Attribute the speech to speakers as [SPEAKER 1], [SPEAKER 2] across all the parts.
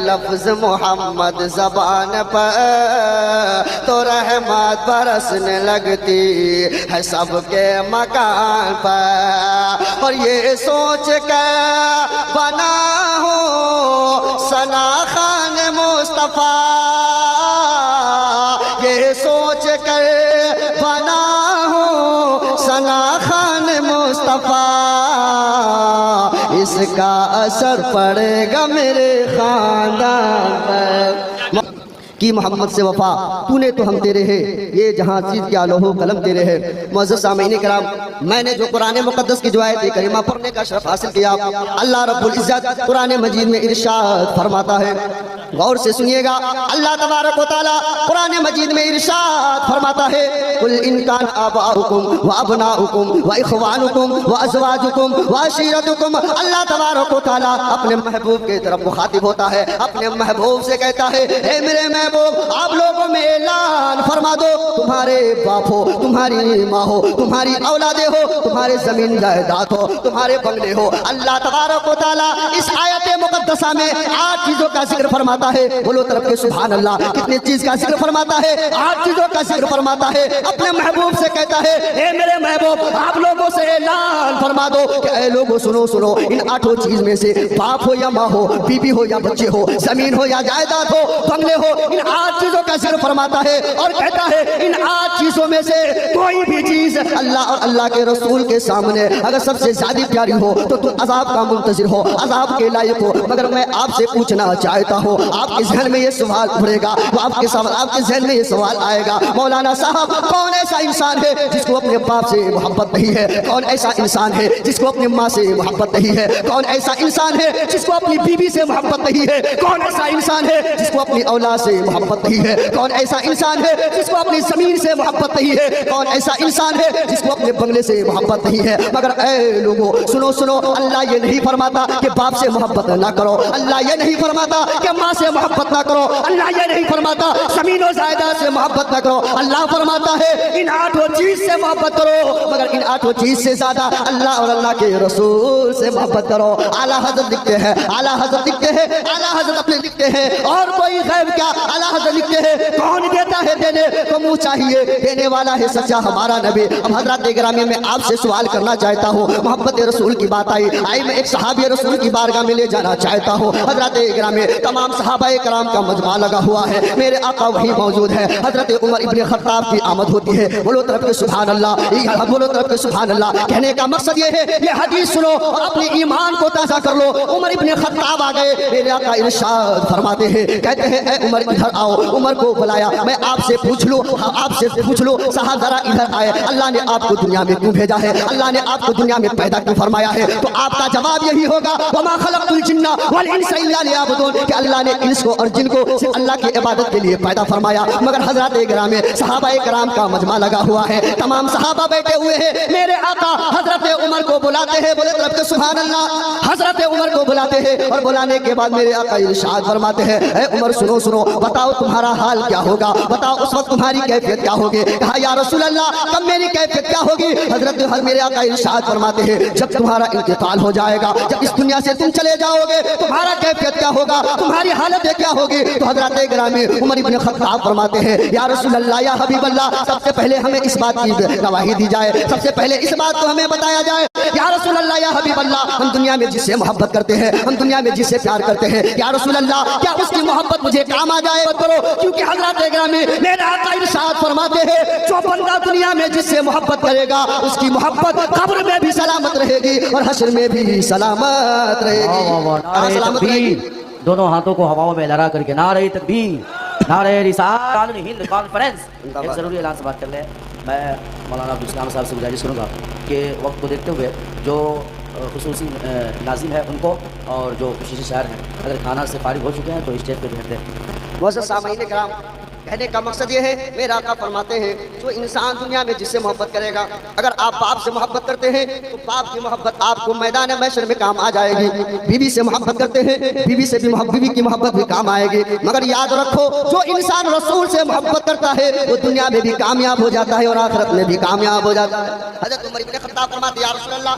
[SPEAKER 1] لفظ محمد زبان پر تو رحمت برسنے لگتی ہے سب کے مکان پر، اور یہ سوچ کر بنا ہوں ثنا خوان مصطفیٰ، یہ سوچ کر بنا ہوں ثنا خوان مصطفیٰ، اس کا اثر پڑے گا میرے خاندان پر۔ کی محمد سے وفا تو نے تو ہم تیرے ہیں، یہ جہاں چیز کیا لوہو قلم تیرے ہیں۔ معزز سامعین کرام، میں نے جو قرآن مقدس کی جو آیت کریمہ پڑھنے کا شرف حاصل کیا، اللہ رب العزت قرآن مجید میں ارشاد فرماتا ہے، غور سے سنیے گا۔ اللہ تبارک و تعالیٰ قرآن مجید میں ارشاد فرماتا ہے، قُلْ إِنْ كَانَ آبَاؤُكُمْ وَأَبْنَاؤُكُمْ وَإِخْوَانُكُمْ وَأَزْوَاجُكُمْ وَعَشِيرَتُكُمْ۔ اللہ تبارک و تعالیٰ اپنے محبوب کے طرف مخاطب ہوتا ہے، اپنے محبوب سے کہتا ہے، اے میرے محبوب، آپ لوگوں میں اعلان فرما دو، تمہارے باپ ہو، تمہاری ماں ہو، تمہاری اولادیں ہو، تمہارے زمین جائیداد ہو، تمہارے بنگلے ہو، اللہ تبارک و تعالیٰ اس آیت مقدسہ میں 8 چیزوں کا ذکر فرماتا ہے۔ بولو طرف کے سبحان اللہ، کتنے چیز کا ذکر فرماتا ہے؟ 8 چیزوں کا ذکر فرماتا ہے۔ اپنے محبوب سے کہتا ہے، اے میرے محبوب، آپ لوگوں سے اعلان فرما دو کہ اے لوگوں سنو سنو، ان 8 چیز میں سے باپ ہو یا ماں ہو، بیوی ہو یا بچے ہو، زمین ہو یا جائیداد ہو، بنگلے ہو، ان 8 چیزوں کا ذکر فرماتا ہے، اور کہتا ہے ان 8 چیزوں میں سے کوئی بھی چیز اللہ اور اللہ کے رسول کے سامنے اگر سب سے زیادہ پیاری ہو تو تم عذاب کا منتظر ہو، عذاب کے لائق ہو۔ مگر میں آپ سے پوچھنا چاہتا ہوں، آپ کے ذہن میں یہ سوال اٹھے گا، آپ کے ذہن میں یہ سوال آئے گا، مولانا صاحب کون ایسا انسان ہے جس کو اپنے باپ سے محبت نہیں ہے؟ کون ایسا انسان ہے جس کو اپنی ماں سے محبت نہیں ہے؟ کون ایسا انسان ہے جس کو اپنی بیوی سے محبت نہیں ہے؟ کون ایسا انسان ہے جس کو اپنی اولاد سے محبت نہیں ہے؟ کون ایسا انسان ہے جس کو اپنی زمین سے محبت نہیں ہے؟ کون ایسا انسان ہے جس کو اپنے بنگلے سے محبت نہیں ہے؟ مگر اے لوگوں سنو سنو، اللہ یہ نہیں فرماتا کہ باپ سے محبت نہ کرو، اللہ یہ نہیں فرماتا کہ ماں سے محبت نہ کرو، اللہ یہ نہیں فرماتا زمین و جائیداد سے محبت نہ کرو، اللہ فرماتا ہے ان 8 چیز سے محبت کرو، مگر ان 8 چیز سے زیادہ اللہ اور اللہ کے رسول سے محبت کرو۔ اعلیٰ حضرت لکھتے ہیں، اعلیٰ حضرت لکھتے ہیں، اعلیٰ حضرت اپنے لکھتے ہیں، اور کوئی غیب کیا، اعلیٰ حضرت لکھتے ہیں، کون دیتا ہے دینے کو منہ چاہیے، دینے والا ہے سچا ہمارا نبی۔ اب حضرات گرامی میں آپ سے سوال کرنا چاہتا ہوں، محبت رسول کی بات آئی میں ایک صحابی رسول کی بارگاہ میں لے جانا چاہتا ہوں۔ حضرات گرامی تمام صحابہ کرام کا مجمع لگا ہوا ہے، میرے آقا وہی موجود ہے، حضرت عمر ابن خطاب کی آمد ہوتی ہے۔ بولو طرف کے سبحان اللہ، بولو طرف کے سبحان اللہ۔ کہنے کا مقصد یہ ہے، یہ حدیث سنو اور اپنے ایمان کو تازہ کر لو۔ عمر ابن خطاب آ گئے، میرے آقا ارشاد فرماتے ہیں، کہتے ہیں اے عمر ادھر آؤ۔ عمر کو بلایا، میں آپ سے پوچھ لوں، آپ سے پوچھ لو صاحب ذرا ادھر آئے، اللہ نے آپ کو دنیا میں کیوں بھیجا ہے؟ اللہ نے آپ کو دنیا میں پیدا کیوں فرمایا ہے؟ تو آپ کا جواب یہی ہوگا، وما خلقت الجن والانس الا لیعبدون، کہ اللہ نے انس کو اور جن کو صرف اللہ کی عبادت کے لیے پیدا فرمایا۔ مگر حضرات گرامی صحابہ کرام کا مجمع لگا ہوا ہے، تمام صحابہ بیٹھے ہوئے ہیں، میرے آقا حضرت عمر کو بلاتے ہیں، بولے طرف کے سبحان اللہ، حضرت عمر کو بلاتے ہیں، اور بلانے کے بعد میرے آقا ارشاد فرماتے ہیں، اے عمر سنو سنو، بتاؤ تمہارا حال کیا ہوگا، بتاؤ اس وقت تمہاری کیفیت کیا ہوگی؟ کہا یا رسول اللہ تب میری کیفیت کیا ہوگی؟ حضرت میرے آقا ارشاد فرماتے ہیں، جب تمہارا انتقال ہو جائے گا، جب اس دنیا سے تم چلے جاؤ گے، تمہارا کیفیت کیا ہوگا، تمہاری حالت کیا ہوگی؟ تو حضرت گرامی عمر ابن خطاب فرماتے ہیں، یا رسول اللہ یا حبیب اللہ، سب سے پہلے ہمیں اس بات کی گواہی دی جائے، سب سے پہلے اس بات کو ہمیں بتایا جائے، یا رسول اللہ یا حبیب اللہ، ہم دنیا میں جس سے محبت کرتے ہیں، ہم دنیا میں جس سے پیار کرتے ہیں، یا رسول اللہ کیا اس کی محبت مجھے کام آ جائے؟ کرو، کیونکہ حضرت گرامی میرے آقا ارشاد فرماتے ہیں، جو بندہ دنیا میں جس سے محبت کرے گا اس کی محبت قبر میں بھی سلامت رہے گی اور حشر میں بھی سلامت رہے گی۔
[SPEAKER 2] دونوں ہاتھوں کو ہواؤں میں لہرا کر کے نعرہ تکبیر، نعرہ رسالت ہند کانفرنس۔ ایک ضروری اعلان سے بات کر لیں، میں مولانا عبدالسلام صاحب سے گزارش کروں گا کہ وقت کو دیکھتے ہوئے جو خصوصی ناظم ہے ان کو اور جو خصوصی شاعر ہیں اگر کھانا سے فارغ ہو چکے ہیں تو اسٹیج پہ بیٹھ دیں۔
[SPEAKER 1] معزز سامعین کرام، کہنے کا مقصد یہ ہے، میرے آقا فرماتے ہیں جو انسان دنیا میں جس سے محبت کرے گا، اگر آپ باپ سے محبت کرتے ہیں تو باپ کی محبت آپ کو میدان محشر میں کام آ جائے گی، بیوی سے محبت کرتے ہیں بیوی سے بھی بیوی کی محبت بھی کام آئے گی، مگر یاد رکھو جو انسان رسول سے محبت کرتا ہے وہ دنیا میں بھی کامیاب ہو جاتا ہے اور آخرت میں بھی کامیاب ہو جاتا ہے۔ حضرت عمر بن خطاب فرماتے ہیں یا رسول اللہ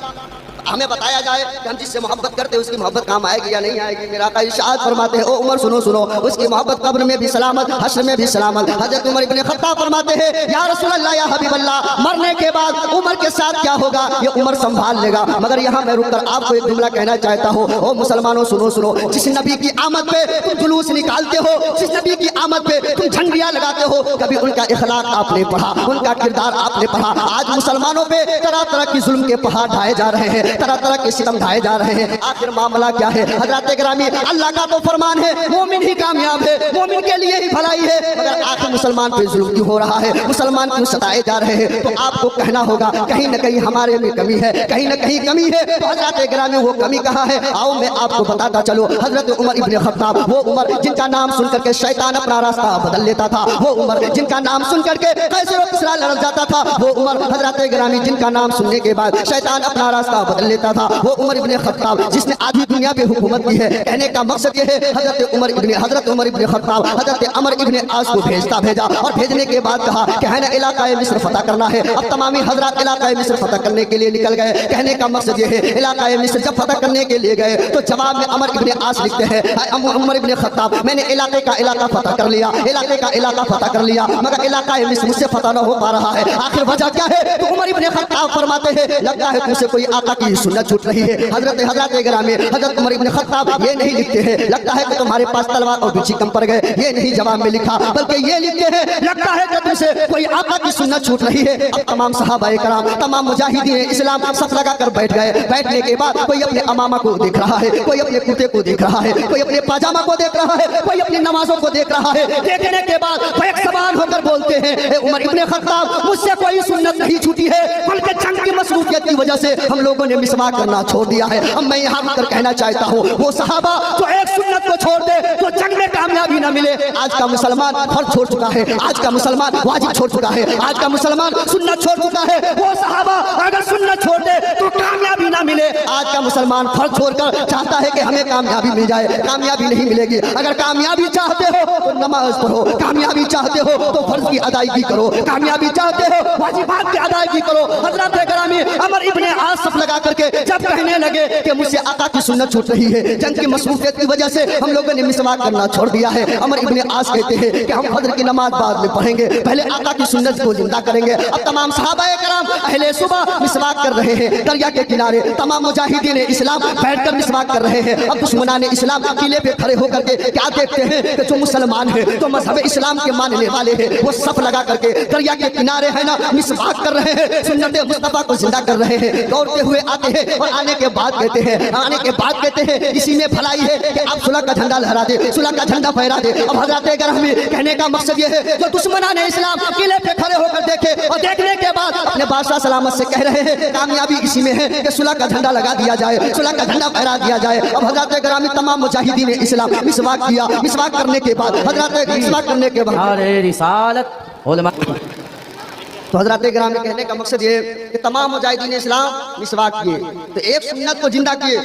[SPEAKER 1] ہمیں بتایا جائے کہ ہم جس سے محبت کرتے ہیں اس کی محبت کام آئے گی یا نہیں آئے گی؟ میرا آقا ارشاد فرماتے ہیں، او عمر سنو سنو، اس کی محبت قبر میں بھی سلامت، حشر میں بھی سلامت۔ حضرت عمر ابن خطاب فرماتے ہیں، یا رسول اللہ، یا حبیب اللہ، مرنے کے بعد عمر کے ساتھ کیا ہوگا یہ عمر سنبھال لے گا۔ مگر یہاں میں رک کر آپ کو ایک جملہ کہنا چاہتا ہوں، او مسلمانوں سنو سنو، جس نبی کی آمد پہ تم جلوس نکالتے ہو، جس نبی کی آمد پہ تم جھنڈیاں لگاتے ہو، کبھی ان کا اخلاق آپ نے پڑھا، ان کا کردار آپ نے پڑھا؟ آج مسلمانوں پہ طرح طرح کی ظلم کے پہاڑ ڈھائے جا رہے ہیں، طرح طرح کے ستم ڈھائے جا رہے ہیں۔ آخر معاملہ کیا ہے حضرات گرامی؟ اللہ کا تو فرمان ہے مومن ہی کامیاب ہے، مومن کے لیے ہی بھلائی ہے، مگر آخر مسلمان پہ ظلم کیوں ہو رہا ہے؟ مسلمان کیوں ستائے جا رہے ہیں؟ تو آپ کو کہنا ہوگا کہیں نہ کہیں ہمارے میں کمی ہے، کہیں نہ کہیں کمی ہے۔ تو حضرات گرامی وہ کمی کہاں ہے؟ آؤ میں آپ کو بتاتا چلو۔ حضرت عمر ابن خطاب، وہ عمر جن کا نام سن کر کے شیطان اپنا راستہ بدل لیتا تھا، وہ عمر جن کا نام سن کر کے قیصر و کسریٰ لڑ جاتا تھا، وہ عمر حضرات گرامی جن کا نام سننے کے بعد شیطان اپنا راستہ بدل لیتا تھا، وہ عمر ابن خطاب جس نے آدھی دنیا پہ حکومت کی ہے۔ کہنے کا مقصد یہ ہے حضرت عمر ابن خطاب حضرت عمر ابن عاص کو بھیجا اور بھیجنے کے بعد کہا کہ ہے نا علاقہ مصر فتح کرنا ہے۔ اب تمامی حضرات علاقہ مصر فتح کرنے کے لیے نکل گئے۔ کہنے کا مقصد یہ ہے علاقہ مصر جب فتح کرنے کے لیے گئے تو جواب میں عمر ابن عاص لکھتے ہیں، عمر ابن خطاب میں نے علاقے کا علاقہ فتح کر لیا، علاقے کا علاقہ فتح کر لیا، مگر علاقہ مصر مجھ سے فتح نہ ہو پا رہا ہے، آخر وجہ کیا ہے؟ تو عمر ابن خطاب فرماتے ہیں لگتا ہے تم سے کوئی آقا کی سنت چھوٹ رہی ہے۔ حضرت گرامی حضرت عمر ابن خطاب یہ نہیں لکھتے ہیں لگتا ہے کہ تمہارے پاس تلوار اور بچھی کم پڑ گئے، یہ نہیں جواب میں لکھا، بلکہ یہ لکھتے ہیں لگتا ہے کہ تم سے کوئی آقا کی سنت چھوٹ رہی ہے۔ اب تمام صحابہ کرام، تمام مجاہدین اسلام صف لگا کر بیٹھ گئے۔ بیٹھنے کے بعد کوئی اپنے امامہ کو دیکھ رہا ہے، کوئی اپنے کرتے کو دیکھ رہا ہے، کوئی اپنے پاجامہ کو دیکھ رہا ہے، کوئی اپنی نمازوں کو دیکھ رہا ہے۔ دیکھنے کے بعد وہ ایک سوال ہو کر بولتے ہیں، اے عمر ابن خطاب، مجھ سے کوئی سنت نہیں چھوٹی ہے، بلکہ جنگ کی مصروفیت کی وجہ سے ہم لوگوں نے مسواک کرنا چھوڑ دیا ہے۔ اب میں یہاں کر کہنا چاہتا ہوں وہ صحابہ جو ایک سنت کو چھوڑ دے تو جنگ میں کامیابی نہ ملے۔ آج کا مسلمان فرض چھوڑ چکا ہے، آج کا مسلمان واجب چھوڑ چکا ہے، آج کا مسلمان سنت چھوڑ چکا ہے۔ وہ صحابہ اگر سنت چھوڑ دے تو کامیابی نہ ملے۔ آج کا مسلمان فرض چھوڑ کر چاہتا ہے کہ ہمیں کامیابی مل جائے، کامیابی نہیں ملے گی۔ اگر کامیابی چاہتے ہو تو نماز پڑھو، کامیابی چاہتے ہو تو فرض کی ادائیگی کرو، کامیابی چاہتے ہو واجبات کی ادائیگی کرو۔ حضرات گرامی عمر ابن عاص صف لگا کر کے جب کہنے لگے کہ مجھ سے آقا کی سنت چھوٹ رہی ہے، جنگ کی مصروفیت کی وجہ سے ہم لوگوں نے مسواک کرنا چھوڑ دیا ہے، عمر ابن عاص کہتے ہیں کہ ہم فجر کی نماز بعد میں پڑھیں گے، پہلے آقا کی سنت کو زندہ کریں گے۔ اب تمام صحابہ کرام اہل صبح مسواک کر رہے ہیں دریا کے کنارے، تمام مجاہدین اسلام بیٹھ کر مسواک کر رہے ہیں۔ اب دشمنان اسلام قلعے پہ کھڑے ہو کر کے کیا دیکھتے ہیں کہ جو مسلمان ہیں، جو مذہب اسلام کے ماننے والے ہیں، وہ صف لگا کر کے دریا کے کنارے ہے نا مسواک کر رہے ہیں، سنت مصطفیٰ کو زندہ کر رہے ہیں۔ دوڑتے ہوئے آتے ہیں اور آنے کے بعد کہتے ہیں اسی میں بھلائی ہے کہ آپ صلح کا جھنڈا لہرا دے، صلح کا جھنڈا پھہرا دے۔ اب حضرات گرامی کہنے کا مقصد یہ ہے جو دشمنان اسلام قلعے پہ کھڑے ہو کر دیکھے اور دیکھنے کے بعد اپنے بادشاہ سلامت سے کہہ رہے ہیں کامیابی اسی میں ہے کہ صلح کا جھنڈا لگا دیا جائے، صلح کا جھنڈا پھہرا دیا جائے۔ اب حضرات گرامی تمام مجاہدین اسلام مسواک کیا، مسواک کرنے کے بعد
[SPEAKER 2] رسالت علماء
[SPEAKER 1] تو حضرات گرامی کہنے کا مقصد یہ کہ تمام مجاہدین اسلام مسواک کیے تو ایک سنت کو زندہ کیے۔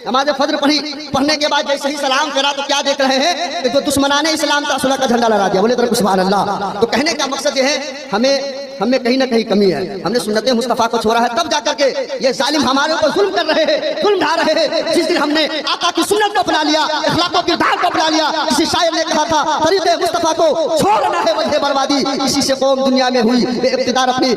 [SPEAKER 1] نماز فجر پڑھنے کے بعد جیسے ہی سلام کرا تو کیا دیکھ رہے ہیں کہ جو دشمنان اسلام کا صلح کا جھنڈا لہرا دیا، بولے تو سبحان اللہ۔ تو کہنے کا مقصد یہ ہے ہمیں کہیں نہ کہیں کمی ہے، ہم نے سنت مصطفیٰ کو چھوڑا ہے، تب جا کر کے یہ ظالم ہمارے اوپر ظلم کر رہے ہیں، ظلم ڈھا رہے ہیں۔ جس دن ہم نے آقا کی سنت کو اپنا لیا، اخلاق و کردار کو اپنا لیا، کسی شاعر نے کہا تھا طریق مصطفیٰ کو چھوڑنا ہے وجہ بربادی، اسی سے قوم دنیا میں ہوئی بے اقتدار اپنی